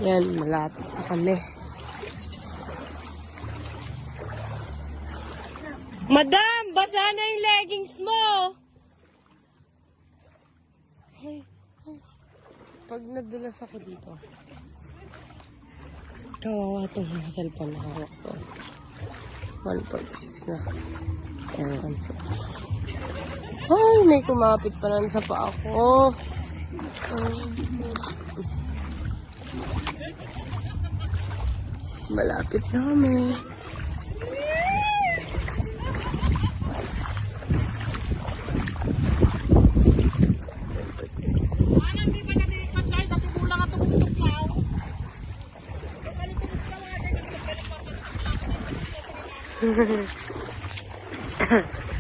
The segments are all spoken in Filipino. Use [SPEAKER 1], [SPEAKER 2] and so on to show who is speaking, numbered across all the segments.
[SPEAKER 1] Yan, malapit na kami. Madam, basa na yung leggings mo! Ay, ay. Pag nadulas ako dito, kawawa itong mga cellphone na hawak ko. 1.6 na. Ayan. Ay, may kumapit pa lang sa paa ko. Malapit na kami.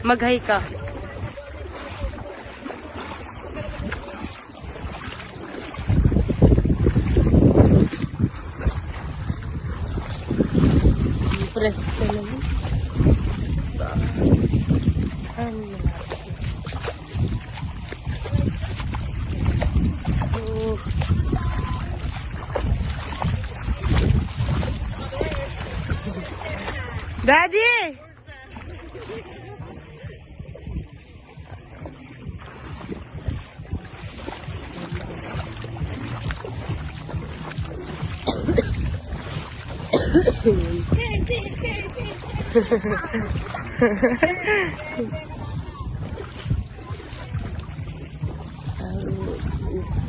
[SPEAKER 1] Mag-hi ka. Press ka naman. Daddy!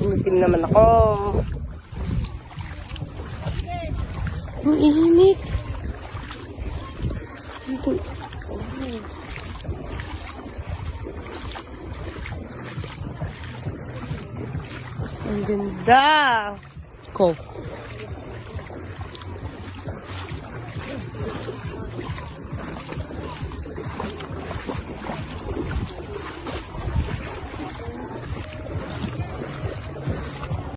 [SPEAKER 1] Umitim naman ako. Ang init. Ang ganda ko.